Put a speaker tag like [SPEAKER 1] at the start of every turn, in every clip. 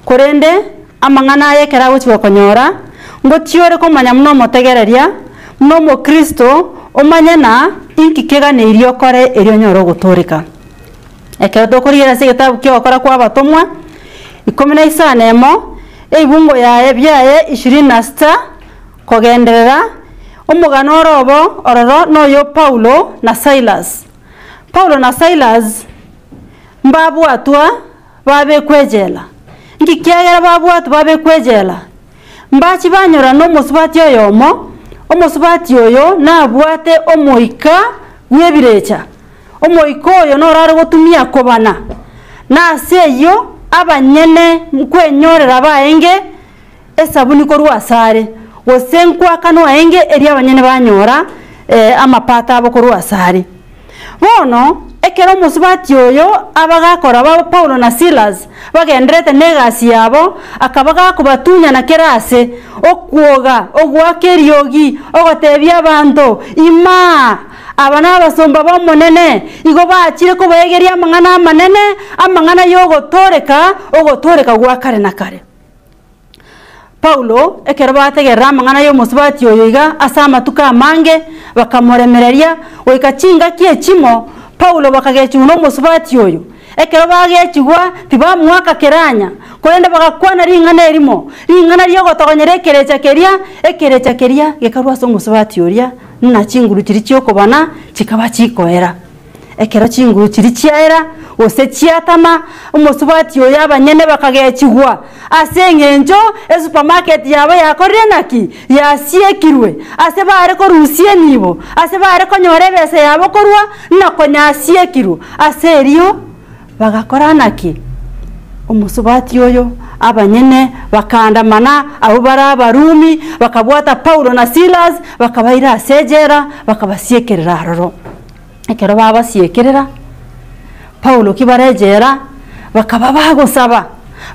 [SPEAKER 1] korende amang'ana yekera gochiwa konyora ngotiore komanya mno motegereria mno mo Kristo omanyana inkikegane irio kore irio nyoro guturika ekero tokoriera se gitabu kyo okora kwa batomwa 19 eibungo yae byaye 26 kogenderera omugano orobo ororo noyo Paulo na Silas. Paulo na Silas mbabwatwa babe kwejela ngikiagera babwatwa babe kwejela mbachi banyora no musubati oyomo omusubati oyo nabwate omoika webirecha omoiko oyo norare gotumia kobana na seyo abanyene nkwenyorera baenge esabuni korwa sare gosenkwa kano aenge eri abanyene banyora amapata abo korwa sare bono ekero musubati oyo abagakora ba Paulo na Silas bagendrete negasi yabo akabaga kubatunya na kerase okwoga ogwakeriogi ogotebya abantu ima abana basomba bamonene igo bachire ko begeria amang'ana manene amang'ana yogotoreka ogotoreka gwa kare na kare. Paulo ekero bategerera amang'ana yo musubati oyo iga asama tukamange bakamoremereria oikachinga kiechimo Paulo bakagechuno musubati oyo ekero bagechigwa tibamwaka keranya korende bagakwana ring'ana erimo ring'ana ryo gotogonyera ekerecha keria gekarwa so musubati oria na chinguru chiri cyokobana chikaba chikoera ekero chinguru chiri chiaera ose chiatama umusubati oyo abanyene bakagechigwa asengenjo supermarket yabo yakorire naki yasiekirwe ase bare korusie nibo ase bare konyore bese yabo korwa nako nyasiekirwe ase erio bagakora naki umusubati oyo abanyene bakandamana abo bara barumi bakabwata Paulo na Silas bakabaira asejera bakabasiekerera roro ekero babasiekerera Paulo kibarejera bakaba bagosaba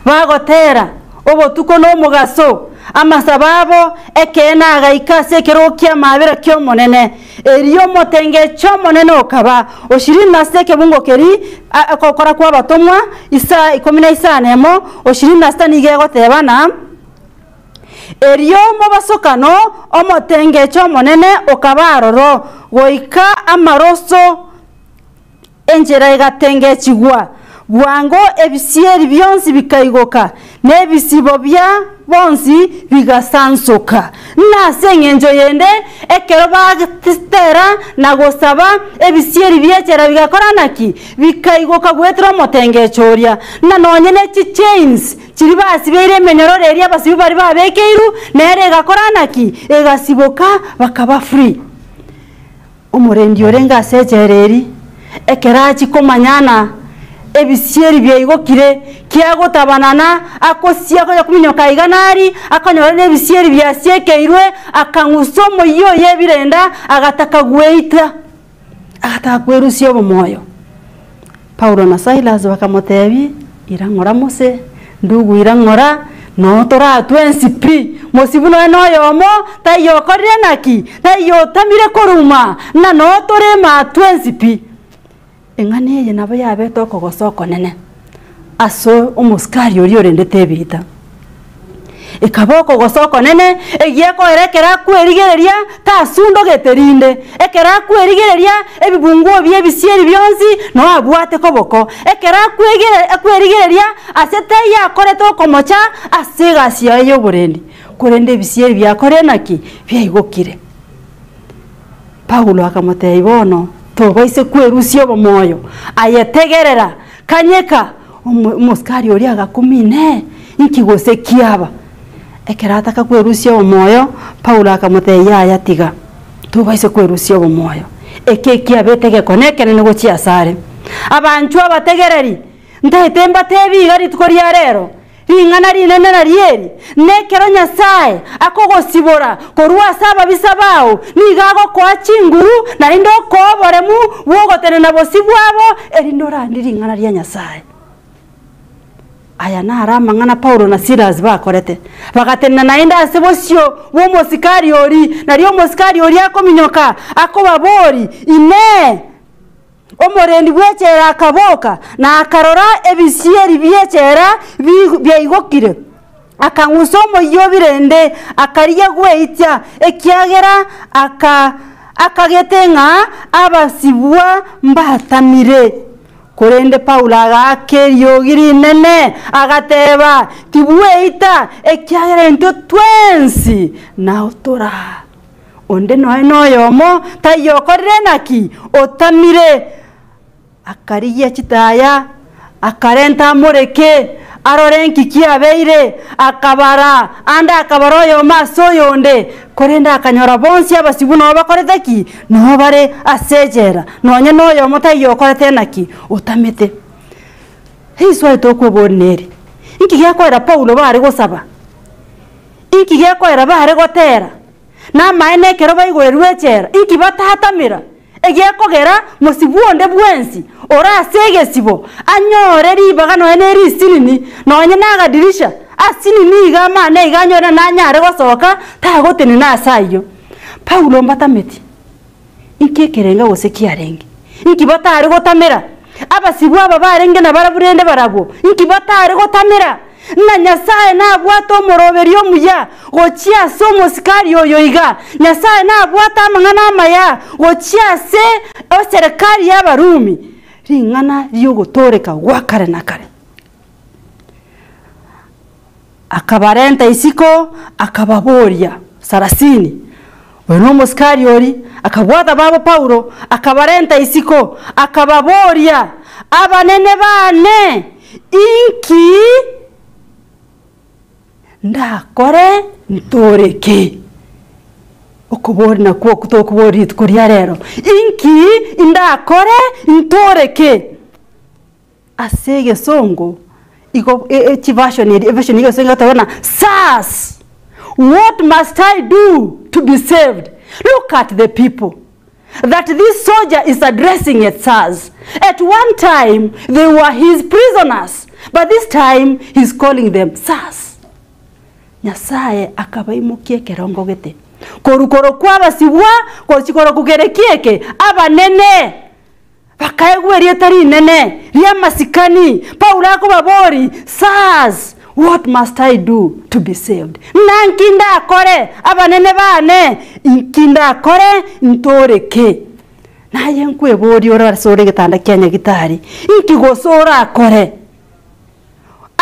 [SPEAKER 1] bagotera obotuko no mugaso amasababo ekena agaikase kero kya mabera kyo monene eriyo motenge cho monene okaba oshiri naseke bungo keri akokora kwa batomwa isa 19 emo oshiri nasta nige gotebana eriyo mo basokano omotenge cho monene okabaroro goika amaroso enjera igatenge chigwa bwango ebisieri byonsi bikaigoka nebisibo bya bonsi bigasansoka nasengenjo yende ekero bagitera na gosaba ebisieri byechera bigakora naki bikaigoka gwetro motenge choria na nonyene chi chains chiri basibere menyorore eri abasibi bari babekeiru nere gakora naki egasiboka bakaba free umurendi orenga sejereri ekerachi komanyana ebisieri byayigokire kiagotabanana akosia ko yakuminyoka iganari akanyora nebisieri byasiekeirwe akangusomo yo yebirenda agataka gweita agatagwerusia obomoyo. Paulo na Silas bakamotebi irangora mose ndugu irangora no tora twensipi mosibuno eno yomo tayokorire naki tayotamire koruma na no torema twensipi engane ye nabo yabe toko gosoko nene aso umuskari ori orendete bita ikaboko gosoko nene egieko erekera kwerigereria tasundo geterinde ekera kwerigereria ebibungo bye bisieri byonsi no abwate koboko ekera kwerigereria asete yakore toko mocha asegasia yo burendi kurende bisieri byakore naki byayigokire. Paulo akamote ibono tobaise kwerusio bomoyo ayetegerera kanyeka umuskari ori agakumine inkigose kiaba ekerata ka kwerusio bomoyo. Paulo akamote yatiga tobaise kwerusio bomoyo ekeki abetege konekene ngo chiasare abanchu abategereri ndetemba tebi gari tukoria rero ringana rinene na rieri nekero nyasaye akogosibora korwa saba bisabao nigago kwa chinguru na indo koboremu wogotene na bosibwabo erindora ringana ria nyasaye aya nara mangana Paulo na Silas bakorete bagatena na inda asebosio wo mosikari ori na rio mosikari ori akominyoka akobabori ine omorendi bwechera akaboka na akarora ebisieri byechera byaigokire akangusa omoyo birende akariya gweitya ekiagera akagetenga abasibwa mbatamire korende Paulo agakerio girinene agateba tibweita ekiagera into twensi na otora onde no yomo tayokorere naki otamire akariya chitaya akarenta mureke arorenki kiabeire akabara anda akabaro yo maso yonde korenda akanyora bonsi abasibu no bakorete ki no bare asejera nonye no yo mutayo korete naki utamete hiswa itokwe boneri iki gyakwera Paulo bari gosaba iki gyakwera bari gotera na maene kero baigwerwechera iki batatamira egekogera musibuonde bwensi ora segesibo anyore ribaga no eneri sinini nonye naga dirisha asinini igama ne iganyora nanyare gosoka tagotene nasayo Paulo mbatameti inkekerenga gose kiarenge inkibatari gotamera abasibu aba barenge na baraburende barabo inkibatari gotamera na Nyasaye na bwato moroberio muya gochia somo sikari yoiga Nyasaye na bwata mangana maya gochia se o serikali y'abarumi ringana ryo gotoreka gwakare na kare akabarenta isiko akababoria sarasini weno musikari yori akabwata babo Paulo akabarenta isiko akababoria abanene bane inki ndakore ntoreke okubori na kuo kutokubori tukuria rero inki ndakore ntoreke asege songo iko version iko senga tabana sas what must I do to be saved? Look at the people that this soldier is addressing at SARS. At one time they were his prisoners, but this time he's calling them SARS. Nyasaye akabaimukie kerongo gete korukoro kwabasibwa kochikoro kugerekieke abanene bakaegwerie tari nene ria masikani Paulo akobabori SARS what must I do to be saved? Nankinda akore abanene bane inkinda akore ntoreke naye nkwebori ora sore gitanda Kenya gitari inkigosora akore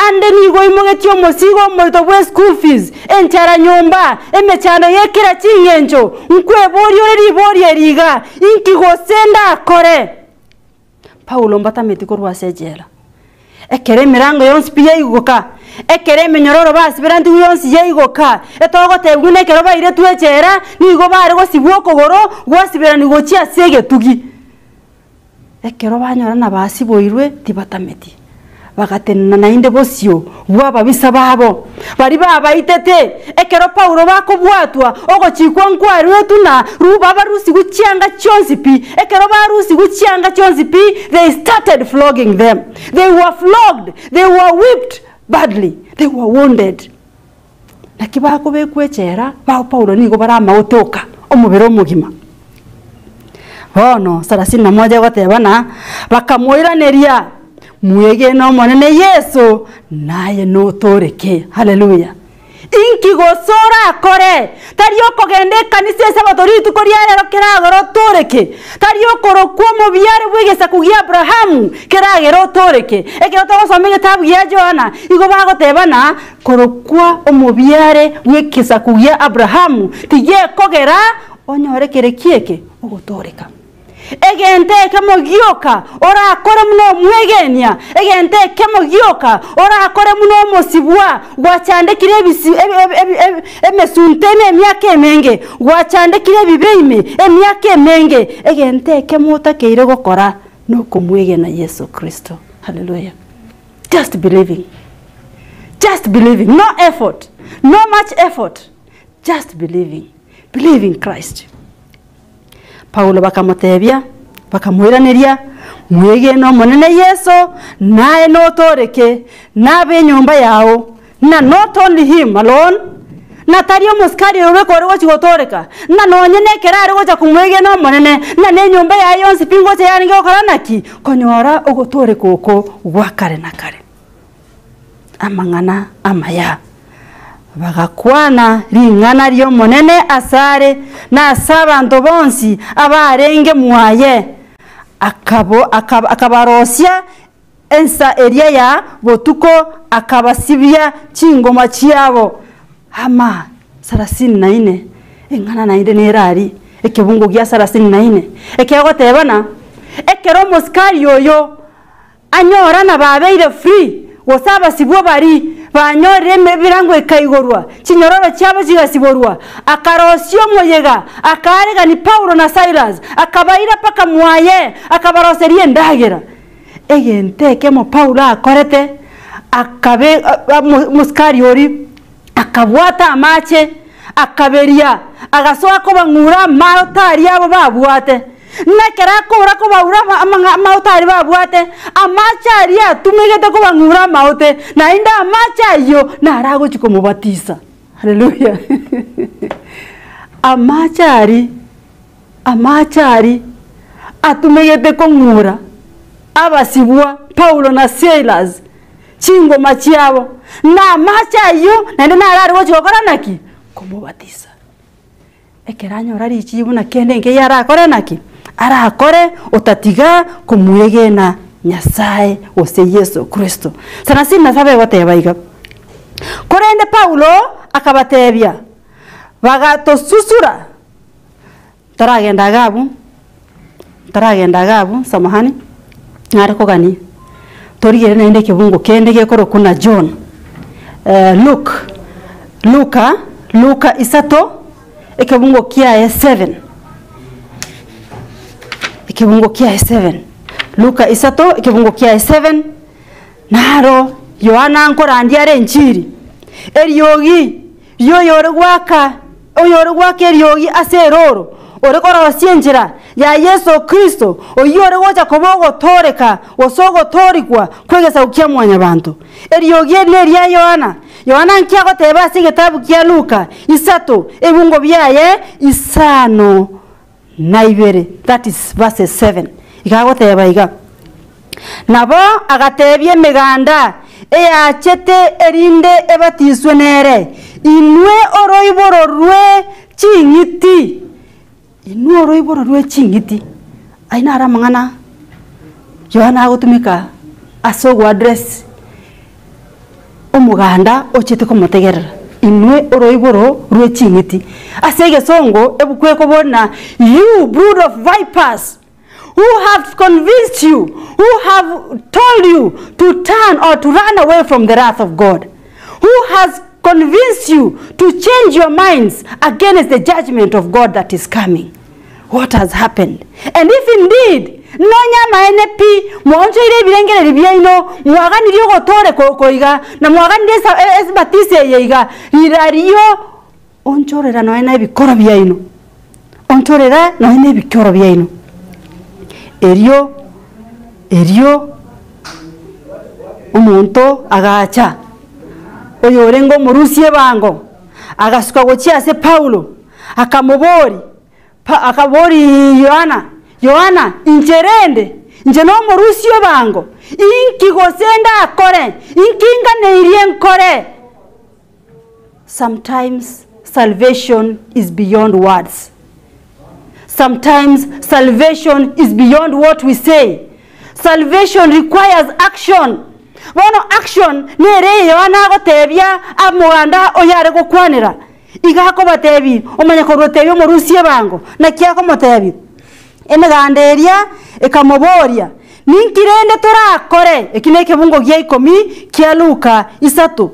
[SPEAKER 1] ande nigo imogetyo mosigo moito bwe school fees enchara nyumba emechano yekira chingenjo nkwebori ori bori eriga inkigosenda akore Paulo mbatameti korwa sejera ekere mirango yonsi pia igoka ekere menyororo basi beranti yonsi yeigoka etogotebwe nekero baire twechera nigo bare gosibwo kogoro gwasibera nigochia sege tugi ekero banyora na basi boirwe tibatameti bagatenana nainde bosio bwaba bisababo bari baba itete ekero Paulo bakobwatwa ogochikwa nkwarwe tuna rubaba rusi guchianga chonzipi ekero barusi guchianga chonzipi they started flogging them. They were flogged, they were whipped badly, they were wounded. Nakibako bekwechera ba Paulo nigo barama otoka omubero mugima bono 31 gotebana bakamoiraneria mwege no monene Yesu naye no toreke haleluya inki gosora akore tariyo kogende kanisa sabatoritu koriare keragoro toreke tariyo korokwo mu byare bwegesa kugia Abrahamu keragero toreke ekero togosomege tabu ya Joana igo bagotebana korokwa omubyare bwegesa kugia Abrahamu tiye kogera onyorekere kieke ogotoreka egente kemogioka ora akore muno mwegenia egente kemogioka ora akore muno mosibwa gwachandekire bisi emesuntene emyaka emenge gwachandekire bibeime emyaka emenge egente kemota keire gokora nuko mwegena Yesu Kristo hallelujah just believing no effort no much effort just believing Christ. Paulo bakamotebia bakamwiraneria mwege no monene Yesu naye no toreke nabe nyumba yao na not only him alone na tario muskari ore kore gochigotoreka na nonye nekerare gocha kumwege no monene na ne nyomba ya yonsi pingo cha yani gokoranaki konyora ogotoreka oko gwakare na kare amang'ana amaya bagakwana ring'ana ryo monene asare na asabanto bonsi abarenge mwaye akabarosia ensa eria ya botuko akabasibia chingoma chiabo ama 34 eng'ana nainde nerari ekebungo gya 34 ekegotebana ekero muskari yoyo anyora na babeire free gosaba sibwo bari banyorire mebirango ekaigorwa chinyororo cyabo kigasiborwa akarosio moyega akarega ni Paulo na Silas akabaira paka mwaye akabaroserie ndagera egenteke mo Paulo akorete akabe muskari yori akabwata amache akaberia agasoa ko bangura maotari abo babwate nakera ko baura maotari babwate amachari atumegete ko bangura maote na inda amacha yo narago chiko mubatisa haleluya amachari atumegete ko ngura abasibwa Paulo na Silas chingo machiabo na macha yo na inda narago chiko koranaki kumubatisa ekeranyo rari chibu na kende nke yara koranaki ara akore otatiga kumwegena Nyasaye ose Yesu Kristo sana sina sabe batebaiga korende Paulo akabatebia bagato susura taragenda gabu samahani nariko gani torigere nende kibungo kende gekoro kuna John Luka isato ekibungo kia 7 ekibungo kia 7 Luka isato ekibungo kia 7 naro Yohana ankorandi are enchiri eriogi yore gwaka eriogi aseroro ore kora sienjira ya Yesu Kristo oyore gocha kobogo toreka osogo torikwa kwegesa ukia mwanya bantu eriogi neria Yohana nkia goteba sigetabu kia Luka isato ebungo byaye isano na ibere, that is verses 7 ikagoteba iga nabo agatebye meganda eyachete erinde ebatiswe nere inwe oroiboro rwe chingiti aina aramangana Yohana agotumika asogo address omuganda ochete komotegerera inwe oroiboro rwe chingiti asege songo ebukwe kobona you brood of vipers who have convinced you, who have told you to turn or to run away from the wrath of God, who has convinced you to change your minds against the judgment of God that is coming. What has happened? And if indeed nonya maenepi mwonjo ile bilengere libiaino mwagani liyo gotore koiga na mwagani es batise yeiga irario onchorera no ena bikoro byaino onchorera no ena bikoro byaino erio umuntu agacha oyorengo murusie bango agasuka gochia se Paulo akamubori akabori Yohana incherende nje no murusio bango inki gosenda akore inkinga neirie nkore. Sometimes salvation is beyond words. Sometimes salvation is beyond what we say. Salvation requires action. Bono action nere Yohana gotebia amuganda oyare gokwanira igako batebi omanya korotebi omurusie bango na kiako motebi emeganderia ekamoboria ninkirende torakore ekineke bungo gya 10 kya Luka isatu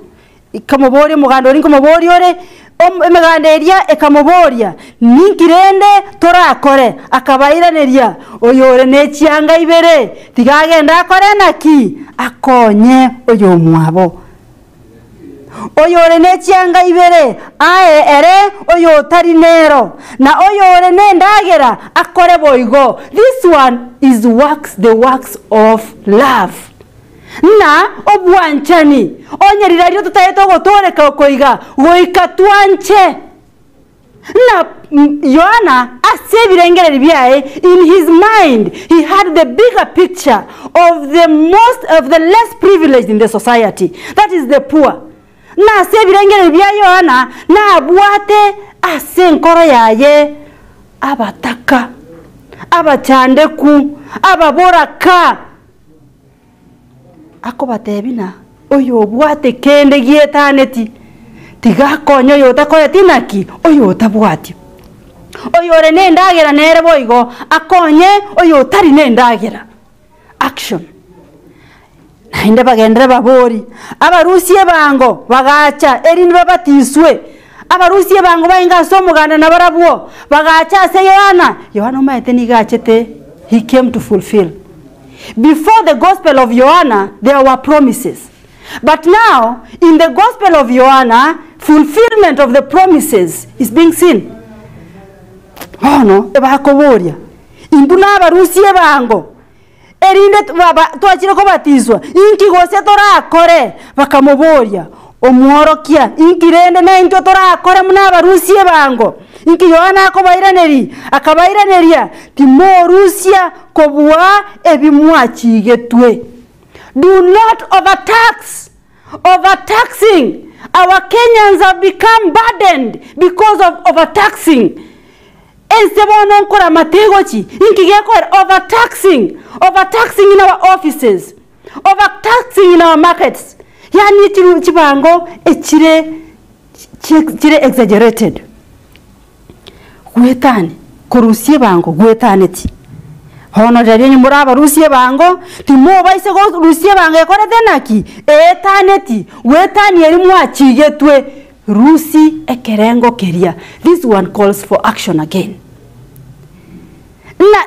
[SPEAKER 1] ikamoboria muganda rinko mobori ore emeganderia ekamoboria ninkirende torakore akabairaneria oyore nechianga ibere tigagenda akore naki akonye oyo mwabo oyore nechianga ibere ae ere oyo tarinero na oyore nendagera akore boigo. This one is the works of love. na obwanchani onyerira ryo tutayeto gotoreka koiga goika twanche na Yohana asebirengere byae. In his mind he had the bigger picture of the less privileged in the society, that is the poor. Na asebirengere bya Yohana na abwate asenkoro yaye abataka abachandeku ababoraka ako batebina oyo obwate kende gietaneti tiga konyo yotakore tinaki oyo tabwati oyo re nendagera nere boigo akonye oyo tari nendagera action. Nainde bagendera babori abarusiye bango bagacha erini babatiswe abarusiye bango bainga somuganda na barabwo bagacha se Yohana umaete ni gachete. He came to fulfill. Before the gospel of Yohana there were promises, but now in the gospel of Yohana fulfillment of the promises is being seen. Ono ebakoboria imbuna abarusiye bango erinde baba twachire ko batizwa inki gose torakore bakamuboria omworokia inkirende na into torakore muna abarusiye bango inki Yohana akabaireneria timorusia kobua ebimwachigetwe. Do not overtaxing. Our Kenyans have become burdened because of overtaxing. Ensebono nkora mategochi inkigeko overtaxing in our offices, overtaxing in our markets. Yani chibango chire exaggerated. Gwetani korusie bango gwetaneti hono ryanyu muraba rusie bango timo baise go rusie bango ekore denaki etaneti wetani eri mwachigetwe rusi ekerengo keria. This one calls for action again.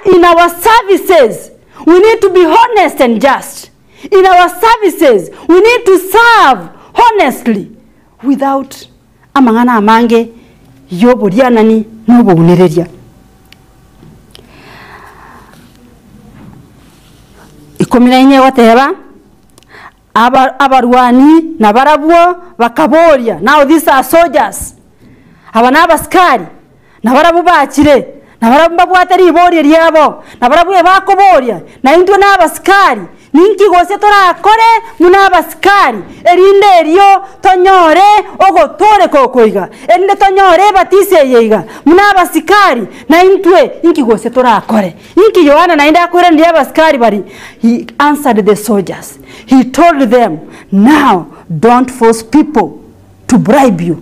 [SPEAKER 1] In our services we need to be honest and just. In our services we need to serve honestly without amangana amange yoburianani n'obunereria. Ikomira inye wateba abarwani na barabwo bakaboria. Now these are soldiers. Abana abaskari na barabu bakire na barabu babwatari iboria ryabo na barabu bakoboria na into na abaskari ninki gose torakore muna abaskari erinde eryo tonyore ogotore kokoiga erinde tonyore batise yeiga muna abaskari na intwe inki gose torakore inki Yohana na inda akore ndi abaskari bari. He answered the soldiers. He told them, now don't force people to bribe you.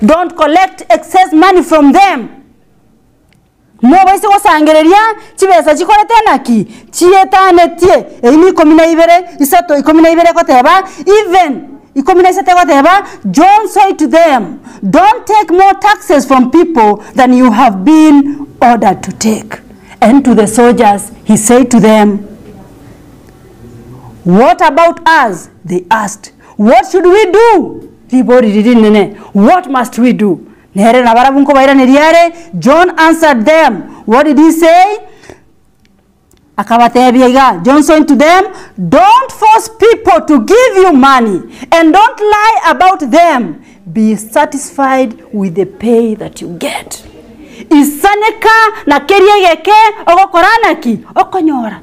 [SPEAKER 1] Don't collect excess money from them. Mobaise gosangereria chibesa chikore tenaki chietanetie eini 12 isato 12 koteba even 17 koteba. John said to them, don't take more taxes from people than you have been ordered to take. And to the soldiers he said to them, what about us? They asked. What should we do? What must we do? John answered them. What did he say? John said to them, don't force people to give you money and don't lie about them. Be satisfied with the pay that you get. Isaneka na keriegeke ogokoranaki okonyora.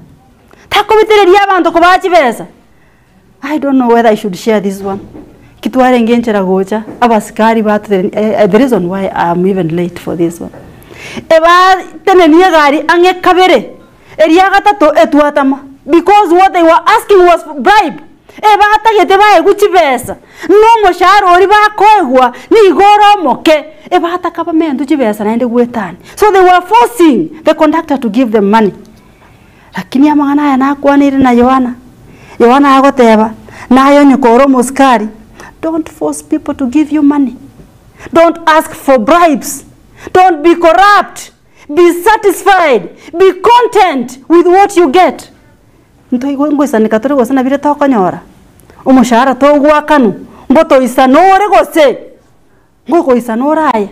[SPEAKER 1] I don't know whether I should share this one. The reason why I am even late for this one. Because what they were asking was bribe. So they were forcing the conductor to give them money. Lakini amangana yanakuaniri na Yohana agoteba nayo nyokoro muskari. Don't force people to give you money. Don't ask for bribes. Don't be corrupt. Be satisfied. Be content with what you get. Ntoigo isanika tore gosana bire tokonyora. Umushahara to gwakanu. Ngoto isanore gose. Ngoko isanora aya.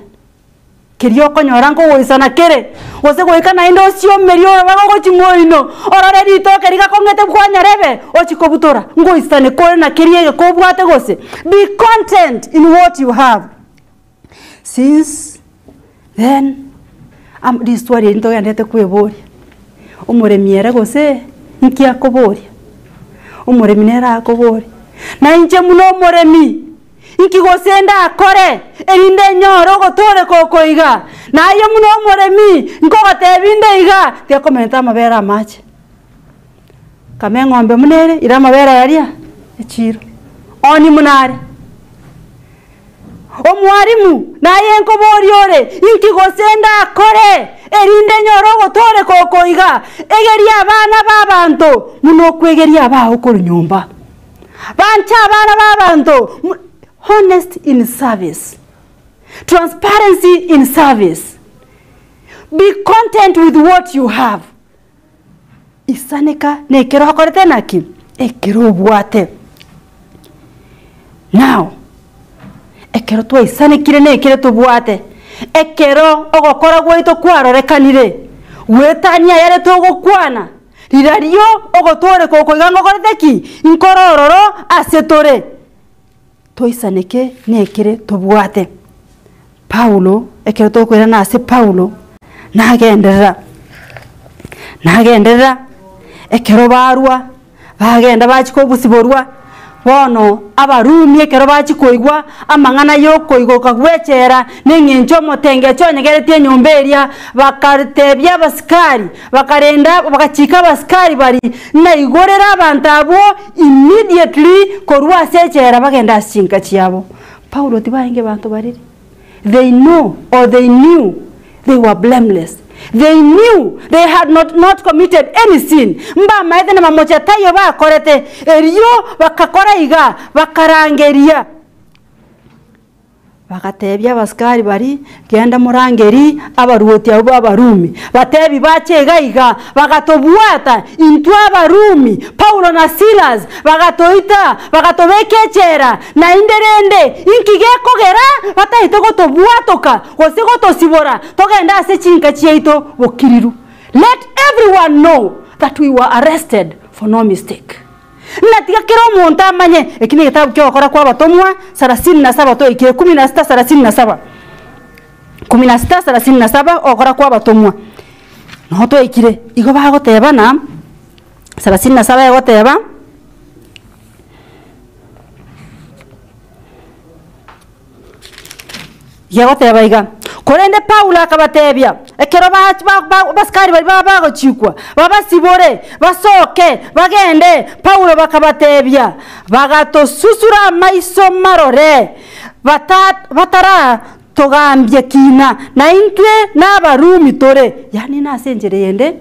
[SPEAKER 1] Kirio konyora ngo goisana kere. Gose goikana indo cio merio bago gochimoino. Orore ritoke riga kongete kwanya rebe ochikobutora. Ngoisane kore na kiriege kobwate gose. Be content in what you have. Since then this story into yandete kwebori. Umuremiere gose nkia kobori. Umureminera akobori. Na inje muno muremi. Iki gosenda akore erinde nyoro gotore kokoiga. Na ayo muno muremi nko gatebinde iga te komenta mabera mache. Kame ngombe munere ira mabera yaria echiro. Oni munare. Omwarimu na yenko boriore iki gosenda akore erinde nyoro gotore kokoiga egeria abana babantu muno kwegeria abaho kuri nyumba. Bancha abana babantu honest in service. Transparency in service. Be content with what you have. Isaneka nekero hakorete naki ekero bwate. Now ekero to isanekire nekire to bwate. Ekero ogokora gweito kwarorekanire. Wetania yare to gokwana. Rirario ogotore kokoigango koreteki inkorororo asetore. Toisaneke nekire tobwate. Paulo ekero to kwera na ase Paulo nagenderera ekero barua bagenda bachiko busiborwa bono abarumi ekero bachikoigwa amangana yokoigoka gwechera nengencho motenge chonyegeretie nyomberia bakartebya abasikari bakarenda bakachika abasikari bari na igorera abantu abo immediately korwa sechera bagenda asinka chiabo. Paulo tibainge bantu bariri. They know or they knew they were blameless. They knew they had not committed any sin. Mba maete na mamocha tayo ba korete eriyo bakakora iga bakarangeria bakatebya abasikari bari genda murangeri abaruoti abo abarumi batebi bachega iga bagatobwata into abarumi. Paulo na Silas bagatoita bagatobekechera na inderende inkigekogera batahite gotobwatoka gose gotosibora togenda ase chinka chieito bokiriru. Let everyone know that we were arrested for no mistake. Natika kero muntu amanye ekini gitabu kyo akora kwa batomwa 37 to ikire 16:37 16:37 okora kwa batomwa no to ikire igo bagoteba na 37 egoteba yagoteba iga korende Paulo akabatebya ekero basikari bari bagochikwa babasibore basoke bagende. Paulo bakabatebya bagatosusura maiso marore batara togambye kina na intwe n'abarumi tore yani nasenjere yende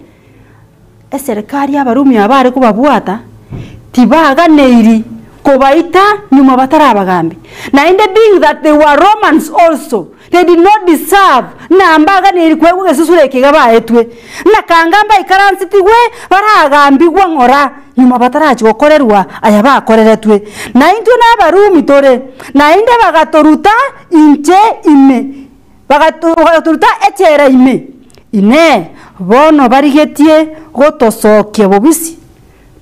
[SPEAKER 1] eserikali y'abarumi abare kubabwata tibaga neiri kobaita nyuma batarabagambi na inde being that they were Romans also. They did not deserve na mbaga neiri kwegwe gesusureke gabaetwe na kangamba ikaransitiwe baragambigwa ngora nyuma batarachi gokorerwa aya bakoreretwe na into n'abarumi tore na inde bagatoruta inche ime bagatoruta echera ime ine bono barigetie gotosokie bobisi.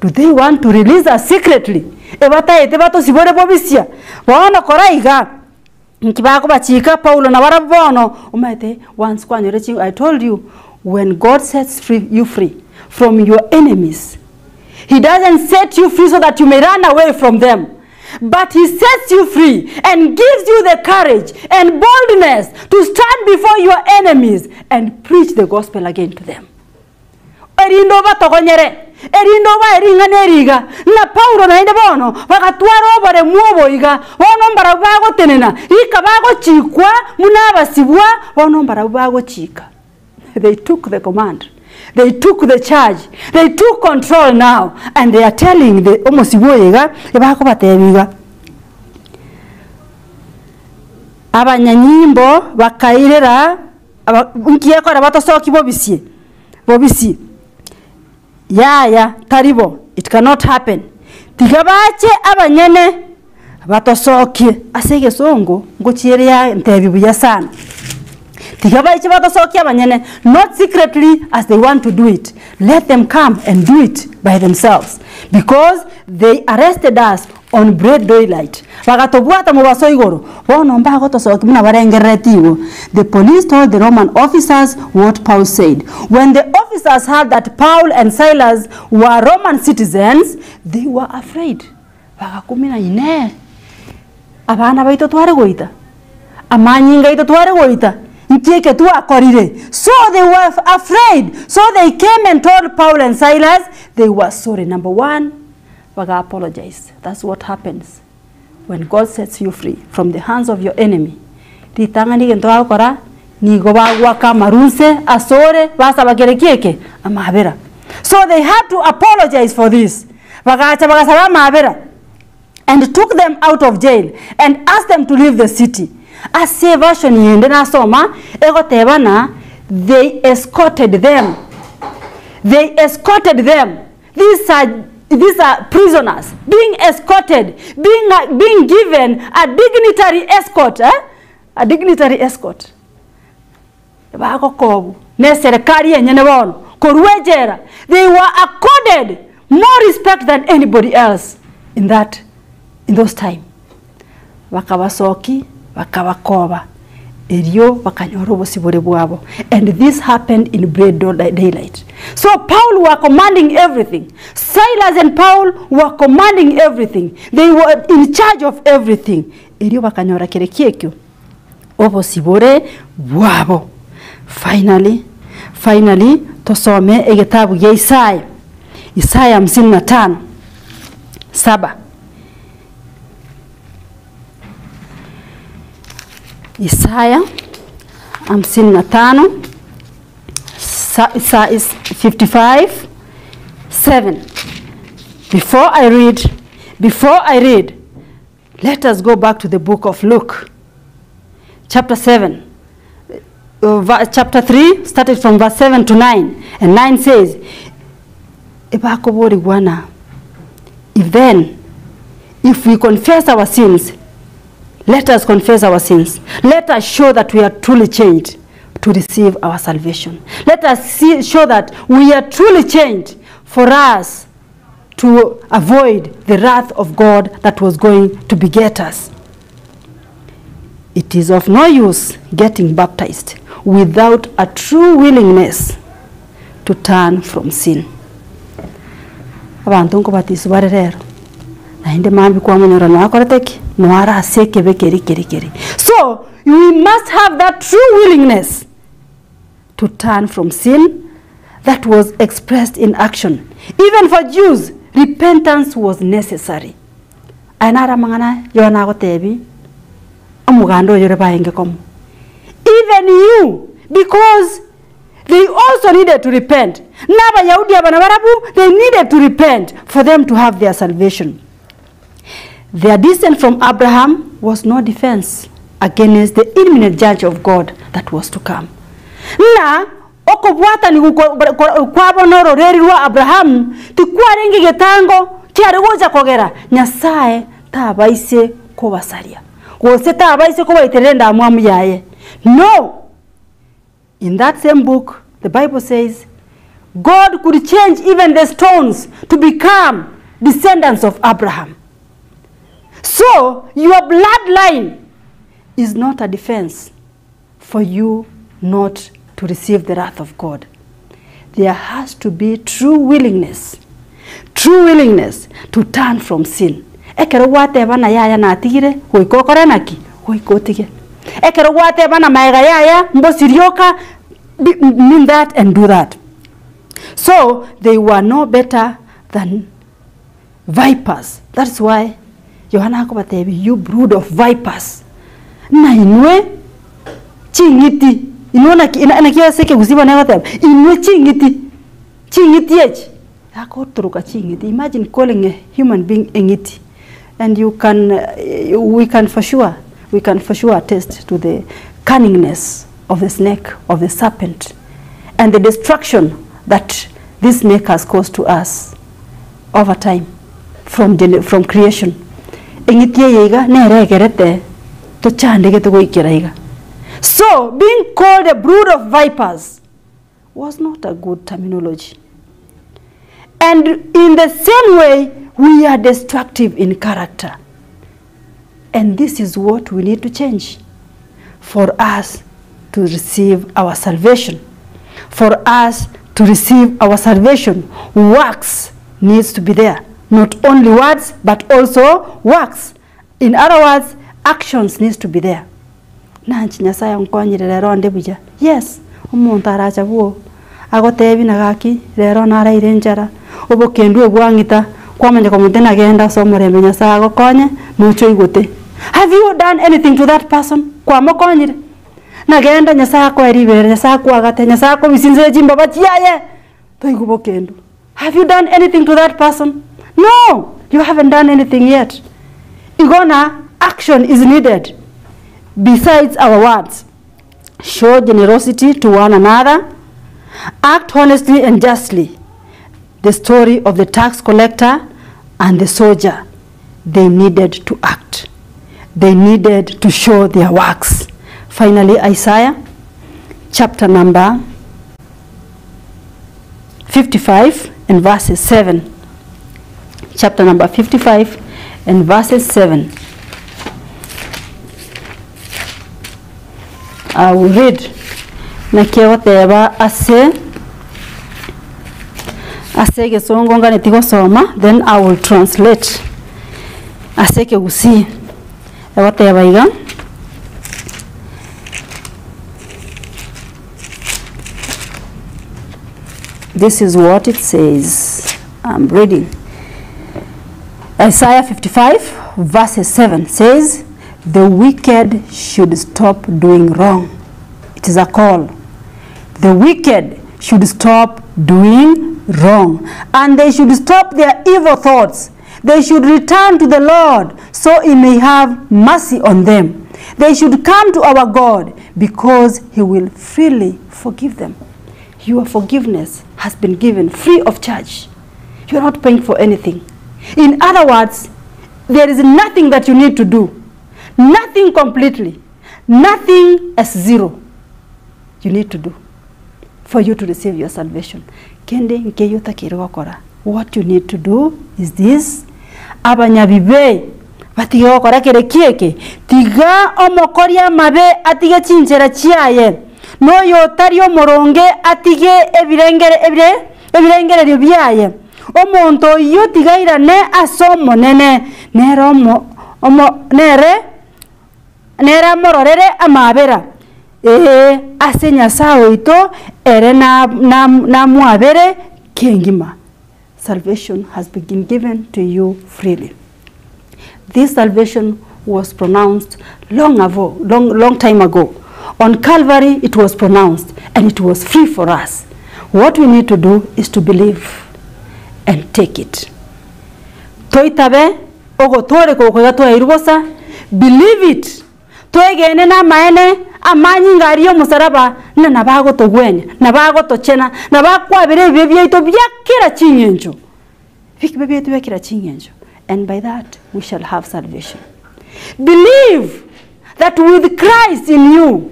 [SPEAKER 1] Do they want to release us secretly? Ebataete batosibore bobisia bono koraiga nkibako bachika Paulo na barabono umete once kwanyorechi. I told you, when God sets you free from your enemies, he doesn't set you free so that you may run away from them, but he sets you free and gives you the courage and boldness to stand before your enemies and preach the gospel again to them. Erindo batogonyere erindo ba eringane riga na Paulo na inde bono bagatwara obore muobo iga bono mbara bago tenena ika bago chikwa munabasibwa bono mbara bago chika. They took the command, they took the charge, they took control now, and they are telling the omosibo iga ebako batebiga abanyanyimbo bakairera nkiyekora batosoki bobisi yaya taribo. It cannot happen. Tigabache abanyene batosokie asege songo ngochiere ya ntebibuya sana Tigabai chibato sokia banyene, not secretly as they want to do it. Let them come and do it by themselves. Because they arrested us on broad daylight. Bagatobuata mubaso igoro. Bonomba goto soki muna barengeretiwo. The police told the Roman officers what Paul said. When the officers heard that Paul and Silas were Roman citizens, they were afraid. Bagakumina ine. Abana baito tware goita. Amanyinga ito tware goita. Ntieke tu akorire. So they were afraid. So they came and told Paul and Silas they were sorry. Number one, baga apologize. That's what happens when God sets you free from the hands of your enemy. Ritanga ni gento akora ni gobagwa kamarunse asore basa bagerekieke amabera. So they had to apologize for this. Bagacha bagasaba mabera. And took them out of jail and asked them to leave the city. As a version yende na soma egotebana, they escorted them. They escorted them. These are prisoners being escorted, being given a dignitary escort, a dignitary escort. Bagokobu ne serikali yenyene bono korwejera. They were accorded more respect than anybody else in those time. Wakabasoki, wakabakoba, erio wakanyoro bosibore bwabo. And this happened in broad daylight. So Paul were commanding everything. Silas and Paul were commanding everything. They were in charge of everything. Erio wakanyora kirekiekyo obosibore bwabo. Finally, tosome egitabu ya Isaya 55:7. Isaiah 55:7. Before I read, let us go back to the book of Luke, chapter 7. Chapter 3 started from verse 7 to 9, and 9 says, if we confess our sins, let us confess our sins. Let us show that we are truly changed to receive our salvation. Let us show that we are truly changed for us to avoid the wrath of God that was going to beget us. It is of no use getting baptized without a true willingness to turn from sin. Abantu nkobatiso barerero nainde mambi kwa munyora nakoreteki noara aseke bekeri. So we must have that true willingness to turn from sin that was expressed in action. Even for Jews, repentance was necessary. Ainara mangana yona gotebi amugando yore baenge komo. Even you, because they also needed to repent. Naba Yahudi abanabarabu, they needed to repent for them to have their salvation. Their descent from Abraham was no defense against the imminent judge of God that was to come. Na okobwata ni kwabonoro rerirwa Abraham tikwarengi getango kyaregoja kogera Nyasaye tabaise kobasaria. Wose tabaise kobaiterenda amwamu yaye. No. In that same book, the Bible says, God could change even the stones to become descendants of Abraham. So, your bloodline is not a defense for you not to receive the wrath of God. There has to be true willingness to turn from sin. Ekero wate bana yaya na tigire, hoikokore naki, hoikotige. Ekero wate bana maega yaya, mbosirioka, mean that and do that. So they were no better than vipers. That's why Yohana Kobatebi, you brood of vipers. Na inwe chingiti. Inona kia seke kuziba na whatever. Inwe chingiti. Chingiti echi. Ako turuka chingiti. Imagine calling a human being engiti. And we can for sure attest to the cunningness of the snake, of the serpent, and the destruction that this snake has caused to us over time from creation. So, being called a brood of vipers was not a good terminology. And in the same way, we are destructive in character. And this is what we need to change for us to receive our salvation. For us to receive our salvation, works needs to be there. Not only words, but also works. In other words, actions needs to be there. Yes, umuntu aracha buo agotebi nagaki rero nara irenjara obokendu egwangita kwamenya komutena agenda somorembe Nyasaye agokonye mucho igote. Have you done anything to that person? Kwamokonyire nagenda Nyasaye akweriberera Nyasaye akwagate Nyasaye akobisinze jimba batiaye toigubokendu. Have you done anything to that person? No, you haven't done anything yet. Igona, action is needed. Besides our words, show generosity to one another, act honestly and justly. The story of the tax collector and the soldier, they needed to act. They needed to show their works. Finally, Isaiah chapter number 55 and verses 7. Chapter number 55 and verses 7. I will read. Nakiwateba ase gesongo ngane tigo soma, then I will translate. Ase ke usi. Ewateba iga. This is what it says. I'm reading. Isaiah 55 verses 7 says, the wicked should stop doing wrong. It is a call. The wicked should stop doing wrong. And they should stop their evil thoughts. They should return to the Lord so he may have mercy on them. They should come to our God because he will freely forgive them. Your forgiveness has been given free of charge. You are not paying for anything. In other words, there is nothing that you need to do. Nothing completely. Nothing as zero. You need to do for you to receive your salvation. What you need to do is this. Abanyabibe batiga okora kere kieke tiga omokoria mabe atige chinchera chiaye no yotario moronge atige ebirengere byaye omonto yo tigaira ne asomo nene neromo nera mororere amabera ase Nyasaye oito ere na muabere kengima. Salvation has been given to you freely. This salvation was pronounced long time ago. On Calvary it was pronounced and it was free for us. What we need to do is to believe and take it. Toitabe ogotore kokogato irubosa, believe it. Toegene na maene amanyi ngariyo musaraba na nabago to gwenya nabago to chena nabakwa bire bibyeito byakira chinyenjo bibyeito byakira chinyenjo, and by that we shall have salvation. Believe that with Christ in you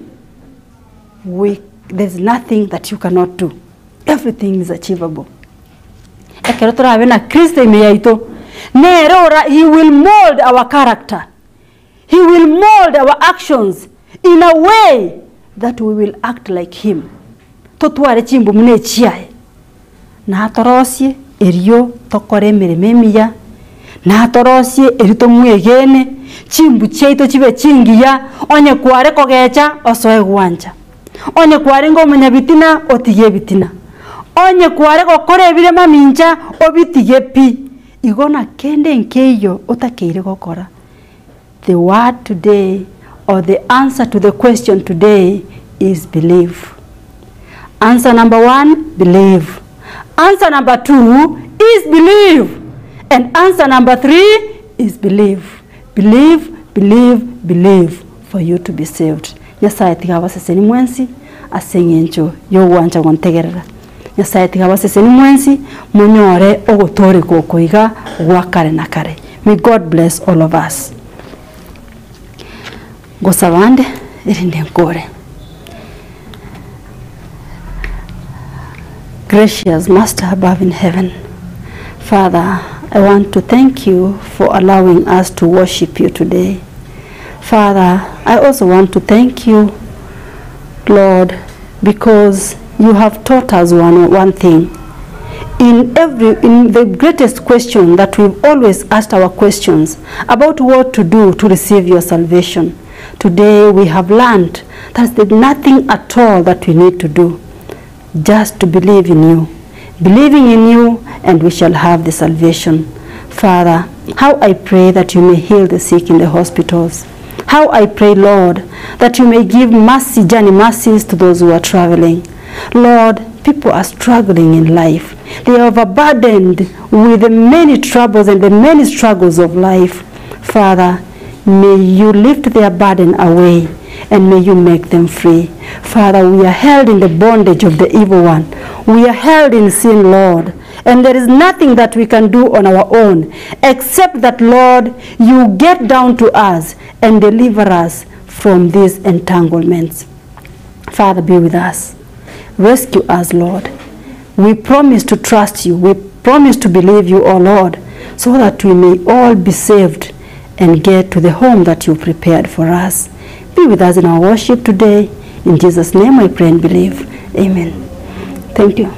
[SPEAKER 1] there's nothing that you cannot do. Everything is achievable. Ekerotora abena Kristo imeyaito nerora, he will mold our character. He will mold our actions in a way that we will act like him. Totware chimbu mune chiae. Na atorosie erio tokore mirememia. Na atorosie erito muegene. Chimbu cheito chibe chingiya. Onye kware kogecha osoe guancha. Onye kware ngo munyabitina otige bitina. Onye kware kokore ebirema mincha obitige pi. Igona kende nkeyo otakeire gokora. The word today, or the answer to the question today, is believe. Answer number 1, believe. Answer number 2 is believe. And answer number 3 is believe. Believe, believe, believe for you to be saved. Nyasaye tigaba seseni mwensi asengencho yo wancha gontegerera. Nyasaye tigaba seseni mwensi munyore ogotore kokoiga wakare na kare. May God bless all of us. Gosabande irinde nkore. Gracious Master above in heaven, Father, I want to thank you for allowing us to worship you today. Father, I also want to thank you, Lord, because you have taught us one thing. In the greatest question that we've always asked our questions about what to do to receive your salvation, today we have learned that there's nothing at all that we need to do, just to believe in you. Believing in you, and we shall have the salvation. Father, how I pray that you may heal the sick in the hospitals. How I pray, Lord, that you may give mercy, journey mercies to those who are traveling. Lord, people are struggling in life. They are overburdened with the many troubles and the many struggles of life. Father, may you lift their burden away and may you make them free. Father, we are held in the bondage of the evil one. We are held in sin, Lord. And there is nothing that we can do on our own except that, Lord, you get down to us and deliver us from these entanglements. Father, be with us. Rescue us, Lord. We promise to trust you. We promise to believe you, O Lord, so that we may all be saved and get to the home that you prepared for us. Be with us in our worship today. In Jesus' name I pray and believe. Amen. Thank you.